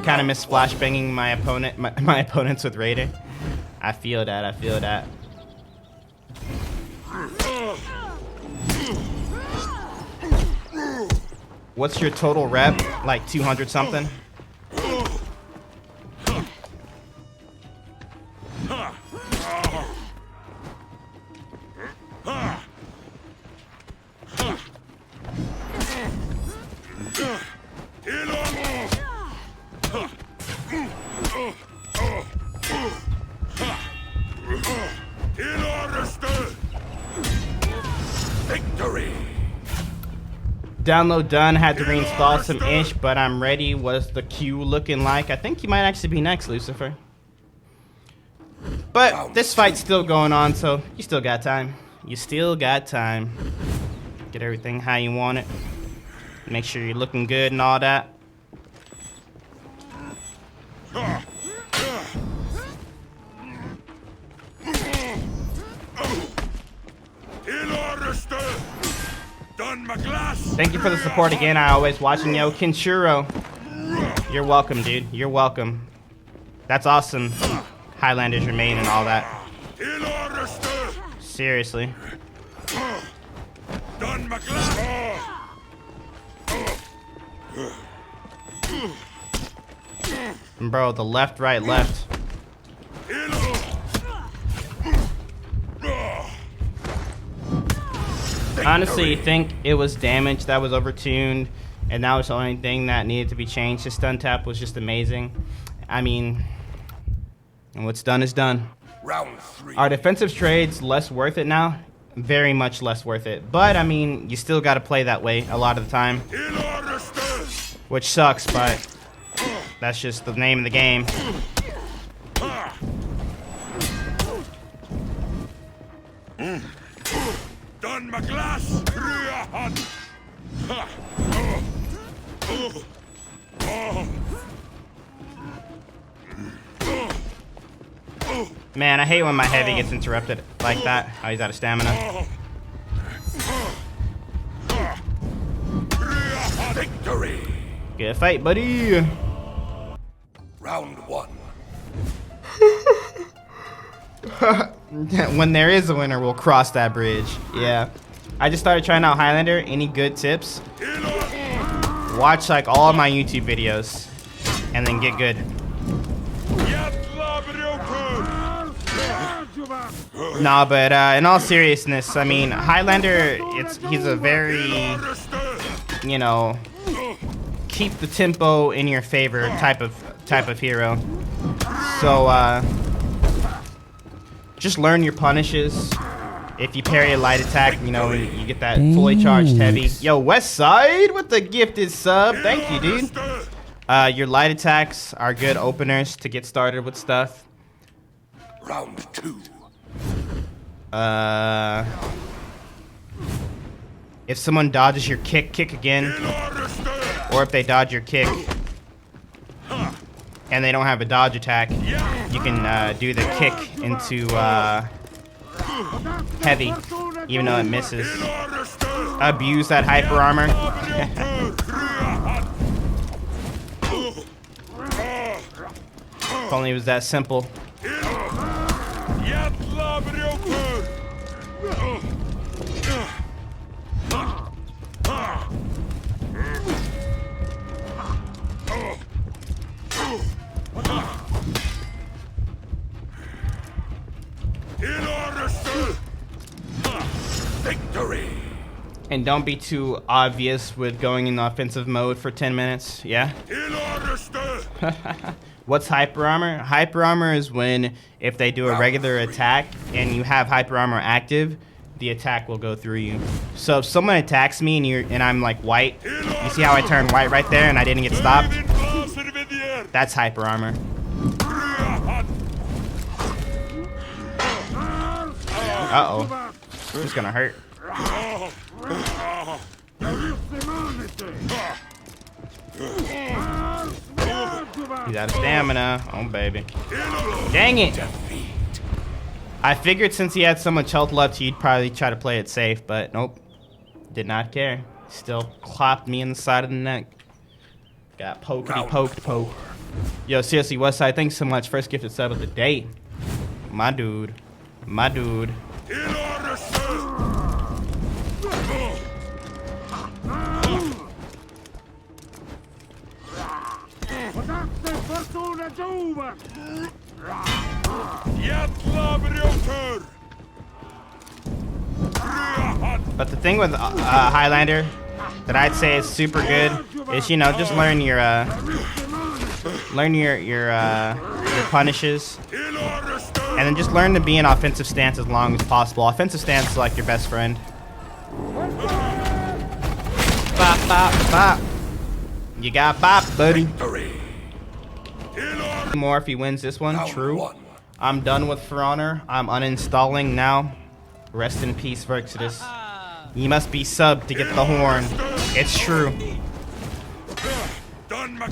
kind of miss flashbanging my opponents with Raider. I feel that. I feel that. What's your total rep? Like 200 something? Victory. Download done. Had to reinstall some ish, but I'm ready. What's the queue looking like? I think you might actually be next, Lucifer. But this fight's still going on, so you still got time. You still got time. Get everything how you want it. Make sure you're looking good and all that. Thank you for the support again. I always watching, yo. Kinshuro. You're welcome, dude. You're welcome. That's awesome. Highlanders remain and all that. Seriously. Bro, the left, right, left. Honestly, you think it was damage that was overtuned, and that was the only thing that needed to be changed? The stun tap was just amazing. I mean, what's done is done. Round 3. Are defensive trades less worth it now? Very much less worth it. But, I mean, you still got to play that way a lot of the time. Which sucks, but that's just the name of the game. Man, I hate when my heavy gets interrupted like that. Oh, he's out of stamina. Victory. Good fight, buddy. Round 1. When there is a winner, we'll cross that bridge. Yeah. I just started trying out Highlander. Any good tips? Watch like all of my YouTube videos and then get good. Nah, but in all seriousness, I mean, Highlander, he's a very, you know, keep the tempo in your favor type of hero. So just learn your punishes. If you parry a light attack, you know, you get that fully charged heavy. Yo, West Side with the gifted sub. Thank you, dude. Your light attacks are good openers to get started with stuff. Round 2. If someone dodges your kick again, or if they dodge your kick and they don't have a dodge attack, you can do the kick into heavy, even though it misses. Abuse that hyper armor. If only it was that simple. Victory. And don't be too obvious with going in offensive mode for 10 minutes, yeah? What's hyper armor? Hyper armor is when if they do a regular attack and you have hyper armor active, the attack will go through you. So if someone attacks me and I'm like white, you see how I turned white right there and I didn't get stopped? That's hyper armor. Uh-oh. This is gonna hurt. He's out of stamina. Oh, baby. Dang it. I figured since he had so much health left, he'd probably try to play it safe, but nope. Did not care. Still clopped me in the side of the neck. Got poked. Yo, seriously, Westside, thanks so much. First gifted sub of the day. My dude. My dude. But the thing with Highlander that I'd say is super good is, you know, just learn your punishes, and then just learn to be in offensive stance as long as possible. Offensive stance is like your best friend. Bop, bop, bop. You got bop, buddy. More if he wins this one. True. I'm done with For Honor. I'm uninstalling now. Rest in peace, Verxidus. You must be subbed to get the horn. It's true.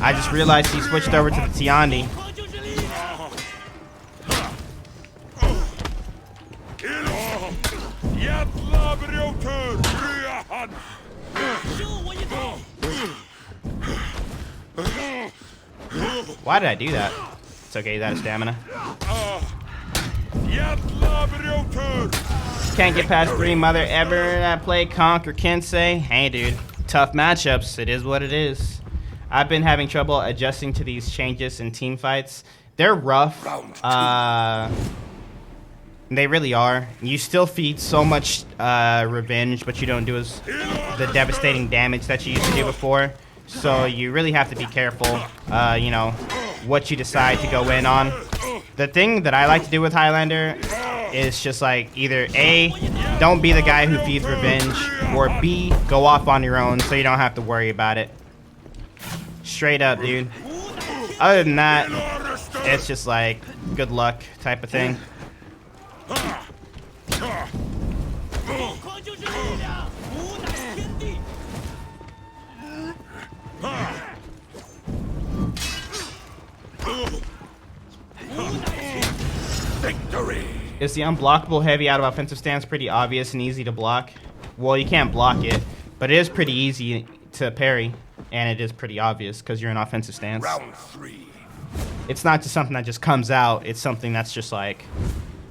I just realized he switched over to the Tiandi. Why did I do that? It's okay, he's out of stamina. Can't get past 3 mother ever that play Conk or Kensei. Hey dude, tough matchups. It is what it is. I've been having trouble adjusting to these changes in team fights. They're rough. They really are. You still feed so much revenge, but you don't do the devastating damage that you used to do before. So you really have to be careful, you know, what you decide to go in on. The thing that I like to do with Highlander is just like either A, don't be the guy who feeds revenge, or B, go off on your own so you don't have to worry about it. Straight up, dude. Other than that, it's just like good luck type of thing. Victory. Is the unblockable heavy out of offensive stance pretty obvious and easy to block? Well, you can't block it, but it is pretty easy to parry, and it is pretty obvious because you're in offensive stance. Round 3. It's not just something that just comes out. It's something that's just like,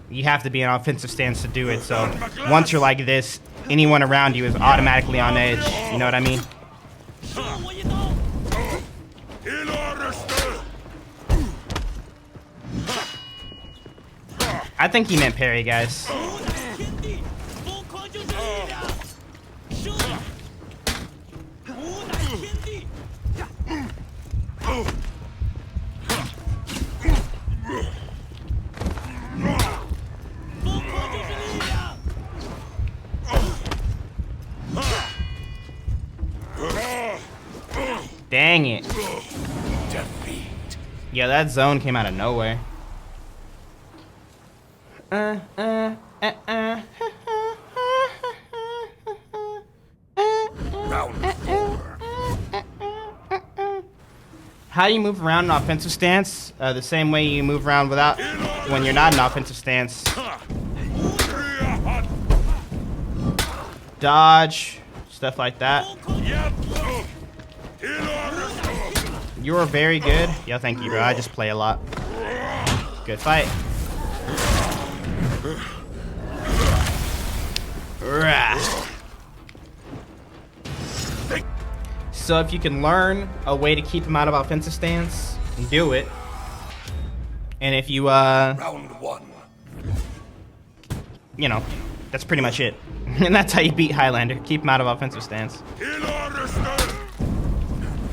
you have to be in offensive stance to do it. So once you're like this, anyone around you is automatically on edge. You know what I mean? I think he meant parry, guys. Dang it. Defeat. Yeah, that zone came out of nowhere. Round 4. How do you move around in offensive stance? The same way you move around when you're not in offensive stance. Dodge, stuff like that. You are very good. Yo, thank you, bro. I just play a lot. Good fight. So if you can learn a way to keep him out of offensive stance, do it. And if you Round 1. you know, that's pretty much it. And that's how you beat Highlander. Keep him out of offensive stance.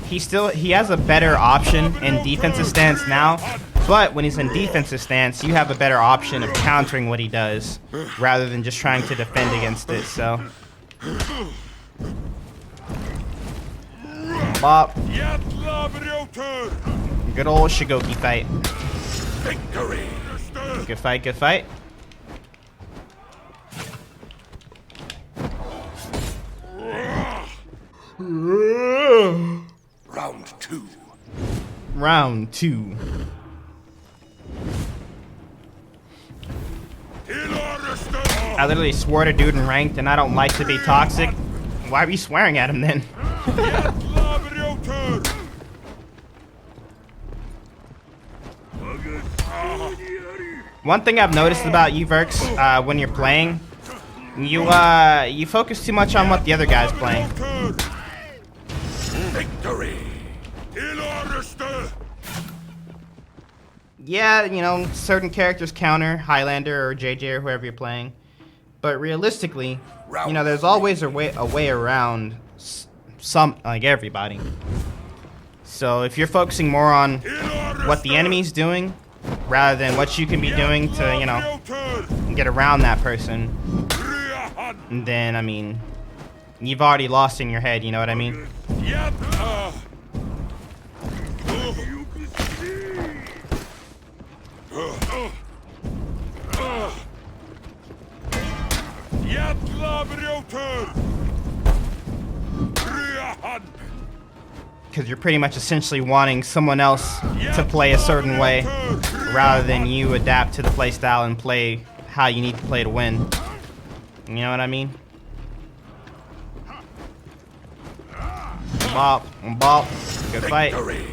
He has a better option in defensive stance now, but when he's in defensive stance, you have a better option of countering what he does rather than just trying to defend against it. So bop. Good old Shugo fight. Victory. Good fight, good fight. Round 2. Round 2. I literally swore to dude in ranked, and I don't like to be toxic. Why are you swearing at him then? One thing I've noticed about you, Verks, when you're playing, you focus too much on what the other guy's playing. Victory. Yeah, you know, certain characters counter, Highlander or JJ or whoever you're playing. But realistically, you know, there's always a way around some, like, everybody. So if you're focusing more on what the enemy's doing, rather than what you can be doing to, you know, get around that person, then, I mean, you've already lost in your head, you know what I mean? Because you're pretty much essentially wanting someone else to play a certain way rather than you adapt to the play style and play how you need to play to win. You know what I mean? Bop, bop, good fight. Victory.